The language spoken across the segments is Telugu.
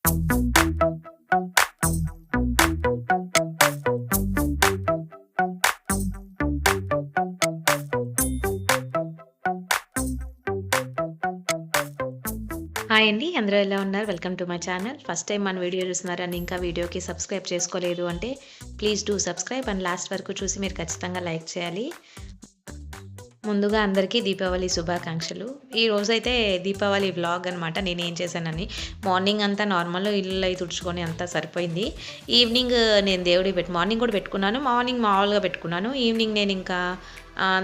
హాయ్ అండి. అందరూ ఎలా ఉన్నారు? Welcome to my channel. First time మన వీడియో చూస్తున్నారని ఇంకా వీడియోకి సబ్స్క్రైబ్ చేసుకోలేదు అంటే please do subscribe and last వరకు చూసి మీరు ఖచ్చితంగా లైక్ చేయాలి. ముందుగా అందరికీ దీపావళి శుభాకాంక్షలు. ఈ రోజైతే దీపావళి వ్లాగ్ అనమాట. నేనేం చేశానని మార్నింగ్ అంతా నార్మల్ ఇల్లు అయి తుడుచుకొని అంతా సరిపోయింది. ఈవినింగ్ నేను మార్నింగ్ కూడా పెట్టుకున్నాను. మార్నింగ్ మామూలుగా పెట్టుకున్నాను. ఈవినింగ్ నేను ఇంకా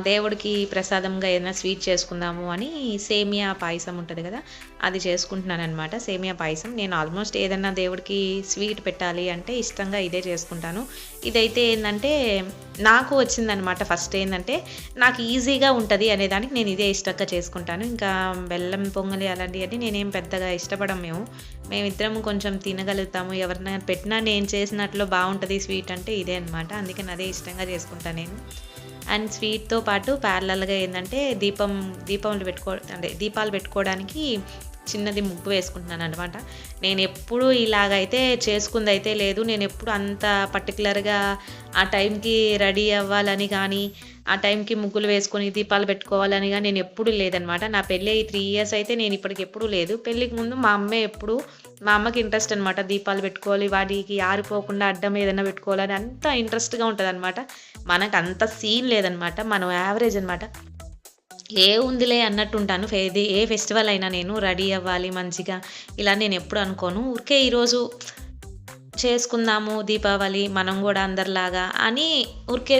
దేవుడికి ప్రసాదంగా ఏదైనా స్వీట్ చేసుకుందాము అని సేమియా పాయసం ఉంటుంది కదా, అది చేసుకుంటున్నానమాట. సేమియా పాయసం నేను ఆల్మోస్ట్ ఏదైనా దేవుడికి స్వీట్ పెట్టాలి అంటే ఇష్టంగా ఇదే చేసుకుంటాను. ఇదైతే ఏంటంటే నాకు వచ్చిందనమాట. ఫస్ట్ ఏంటంటే నాకు ఈజీగా ఉంటుంది అనేదానికి నేను ఇదే ఇష్టంగా చేసుకుంటాను. ఇంకా బెల్లం పొంగలి అలాంటివన్నీ నేనేం పెద్దగా ఇష్టపడం. మేమిద్దరం కొంచెం తినగలుగుతాము. ఎవరైనా పెట్టినా నేను చేసినట్లు బాగుంటుంది స్వీట్ అంటే ఇదే అనమాట. అందుకని అదే ఇష్టంగా చేసుకుంటాను నేను. అండ్ స్వీట్‌తో పాటు ప్యారలల్‌గా ఏందంటే దీపాలు పెట్టుకోవడానికి చిన్నది ముగ్గు వేసుకుంటున్నాననమాట. నేనెప్పుడూ ఇలాగైతే చేసుకుందయితే లేదు. నేనెప్పుడు అంత పర్టిక్యులర్‌గా ఆ టైంకి రెడీ అవ్వాలని గానీ, ఆ టైంకి ముగ్గులు వేసుకొని దీపాలు పెట్టుకోవాలని గానీ నేనెప్పుడూ లేదనమాట. నా పెళ్ళయి 3 ఇయర్స్ అయితే నేనిప్పటికెప్పుడూ లేదు. పెళ్ళికి ముందు మా అమ్మకి ఇంట్రెస్ట్ అనమాట. దీపాలు పెట్టుకోవాలి, వాటికి ఆరిపోకుండా అడ్డం ఏదైనా పెట్టుకోవాలని అంత ఇంట్రెస్ట్‌గా ఉంటదనమాట. మనకంత సీన్ లేదనమాట. మనం యావరేజ్ అనమాట. ఏవుందిలే అన్నట్టుంటాను. ఏ ఫెస్టివల్ అయినా నేను రెడీ అవ్వాలి మంచిగా ఇలా నేనెప్పుడు అనుకోను. ఊరికే ఈరోజు చేసుకుందాము దీపావళి మనం గూడా అందరిలాగా అని ఊరికే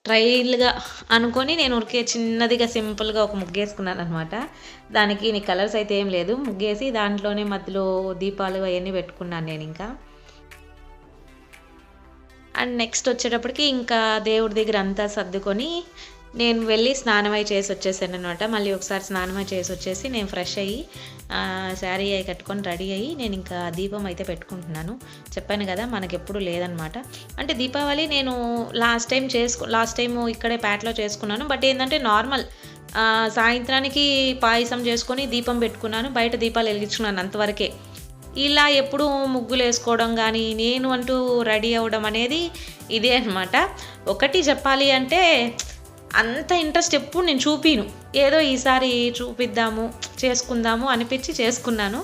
ట్రైల్‌గా అనుకోని నేను ఊరికే చిన్నదిగా సింపుల్‌గా ఒక ముగ్గేసుకున్నాననమాట. దానికి కలర్స్ అయితే ఏం లేదు. ముగ్గేసి దాంట్లోనే మధ్యలో దీపాలు అయన్నీ పెట్టుకున్నాను నేనింకా. అండ్ నెక్స్ట్ వచ్చేటప్పటికి ఇంకా దేవుడి దగ్గర అంతా సర్దుకొని నేను వెళ్ళి స్నానమై చేసొచ్చేసాననమాట. మళ్ళీ ఒకసారి స్నానమై చేసొచ్చేసి నేను ఫ్రెష్ అయ్యి శారీ అయి కట్టుకొని రెడీ అయ్యి నేనింకా దీపం అయితే పెట్టుకుంటున్నాను. చెప్పాను కదా మనకెప్పుడు లేదనమాట. అంటే దీపావళి నేను లాస్ట్ టైము ఇక్కడే పేటలో చేసుకున్నాను. బట్ ఏందంటే నార్మల్ సాయంత్రానికి పాయసం చేసుకొని దీపం పెట్టుకున్నాను. బయట దీపాలు వెలిగించుకున్నాను అంతవరకే. ఇలా ఎప్పుడూ ముగ్గులేసుకోవడం గానీ, నేను అంటూ రెడీ అవ్వడం అనేది ఇదే అనమాట. ఒకటి చెప్పాలి అంటే అంత ఇంట్రెస్ట్ ఎప్పుడు నేను చూపియను. ఏదో ఈసారి చూపిద్దాము, చేసుకుందాము అనిపించి చేసుకున్నాను.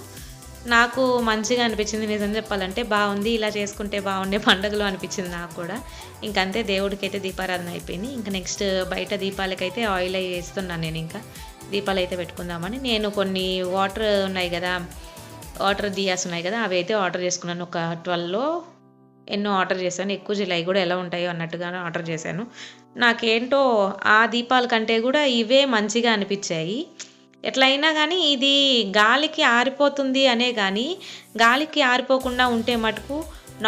నాకు మంచిగా అనిపించింది నిజం చెప్పాలంటే. బావుంది, ఇలా చేసుకుంటే బావుండే పండుగలు అనిపించింది నాకు కూడా. ఇంకంతే దేవుడికైతే దీపారాధన అయిపోయింది. ఇంక నెక్స్ట్ బయట దీపాలకైతే ఆయిల్ అయి వేస్తున్నాను నేనింకా. దీపాలైతే పెట్టుకుందామని. నేను కొన్ని వాటర్ దియాస్ ఉన్నాయి కదా, అవైతే ఆర్డర్ చేసుకున్నాను. ఒక 12లో ఎన్నో ఆర్డర్ చేశాను. ఎక్కువ అయి కూడా ఎలా ఉంటాయో అన్నట్టుగానే ఆర్డర్ చేశాను. నాకేంటో ఆ దీపాల కంటే కూడా ఇవే మంచిగా అనిపించాయి. ఎట్లయినా కానీ ఇది గాలికి ఆరిపోతుంది అనే కానీ, గాలికి ఆరిపోకుండా ఉంటే మటుకు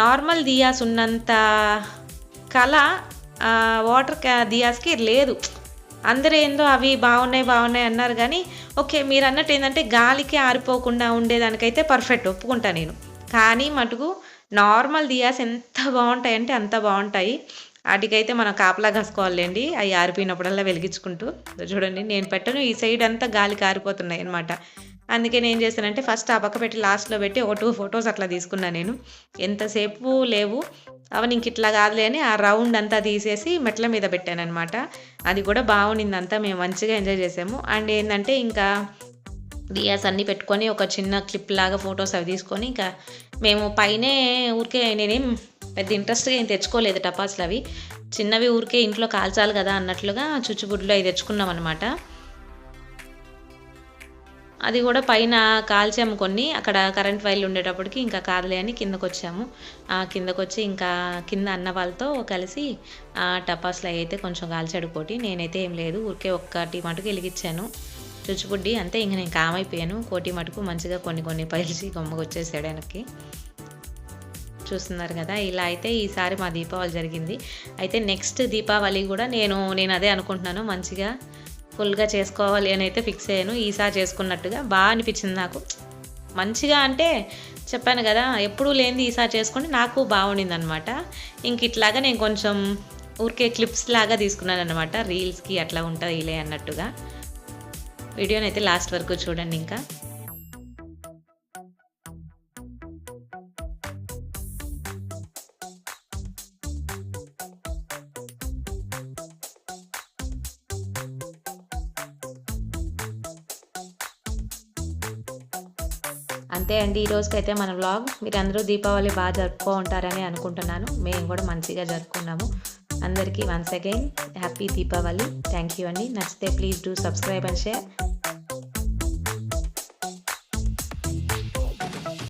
నార్మల్ దియాస్ ఉన్నంత కళ దియాస్‌కి లేదు. అందరూ ఏందో అవి బావున్నాయి అన్నారు గానీ, ఓకే మీరన్నట్టు ఏందంటే గాలికి ఆరిపోకుండా ఉండేదానికైతే పర్ఫెక్ట్ ఒప్పుకుంటా నేను. కానీ మటుకు నార్మల్ దియాస్ ఎంత బావుంటాయంటే అంత బావుంటాయి. ఆటికైతే మనం కాపలా కాసుకోవాలిలెండి. అయి ఆరిపోయినప్పుడల్లా వెలిగించుకుంటూ. చూడండి నేను పెట్టను, ఈ సైడ్ అంతా గాలికి ఆరిపోతున్నాయనమాట. అందుకే నేనేం చేశానంటే ఫస్ట్ ఆ పక్క పెట్టి లాస్ట్‌లో పెట్టి ఒక 2 ఫోటోస్ అట్లా తీసుకున్నా నేను. ఎంతసేపు లేవు. అవని ఇంకిట్లా కాదులే అని ఆ రౌండ్ అంతా తీసేసి మెట్ల మీద పెట్టాననమాట. అది కూడా బావునిందంతా. మేము మంచిగా ఎంజాయ్ చేసాము. అండ్ ఏందంటే ఇంకా దియాస్ అన్నీ పెట్టుకొని ఒక చిన్న క్లిప్ లాగా ఫోటోస్ అవి తీసుకొని ఇంకా మేము పైనే ఊరికే నేనేం పెద్ద ఇంట్రెస్ట్‌గా ఏం తెచ్చుకోలేదు టపాసులవి. చిన్నవి ఊరికే ఇంట్లో కాల్చాలి కదా అన్నట్లుగా చుచ్చుబుడ్లు అయి తెచ్చుకున్నామనమాట. అది కూడా పైన కాల్చాము కొన్ని. అక్కడ కరెంట్ వైర్లు ఉండేటప్పటికి ఇంకా కాదులే అని కిందకొచ్చాము. కిందకొచ్చి ఇంకా కింద అన్న వాళ్ళతో కలిసి టపాసులు అయితే కొంచెం కాల్చాడు కోటి. నేనైతే ఏం లేదు, ఊరికే ఒక్కటి మటుకు వెలిగించాను చుచ్చుబుడ్డి. అంతే ఇంక నేను కామైపోయాను. కోటి మటుకు మంచిగా కొన్ని పలిచి గమ్ముకొచ్చేసాడు వెనక్కి. చూస్తున్నారు కదా, ఇలా అయితే ఈసారి మా దీపావళి జరిగింది. అయితే నెక్స్ట్ దీపావళి కూడా నేను అదే అనుకుంటున్నాను. మంచిగా ఫుల్‌గా చేసుకోవాలి అని అయితే ఫిక్స్ అయ్యాను. ఈసారి చేసుకున్నట్టుగా బాగా అనిపించింది నాకు. మంచిగా అంటే చెప్పాను కదా, ఎప్పుడూ లేనిది ఈసారి చేసుకుంటే నాకు బాగుండిందనమాట. ఇంక ఇట్లాగా నేను కొంచెం ఊరికే క్లిప్స్ లాగా తీసుకున్నాననమాట. రీల్స్‌కి అట్లా ఉంటదిలే అన్నట్టుగా. వీడియోనైతే లాస్ట్ వరకు చూడండి ఇంకా. అంతే అండి, ఈ రోజుకైతే మన వ్లాగ్. మీరందరూ దీపావళి బాగా జరుపుకుంటారని అనుకుంటున్నాను. మేము కూడా మంచిగా జరుపుకున్నాము. అందరికీ once again happy Deepavali. Thank you అండి. నచ్చితే please do subscribe and share.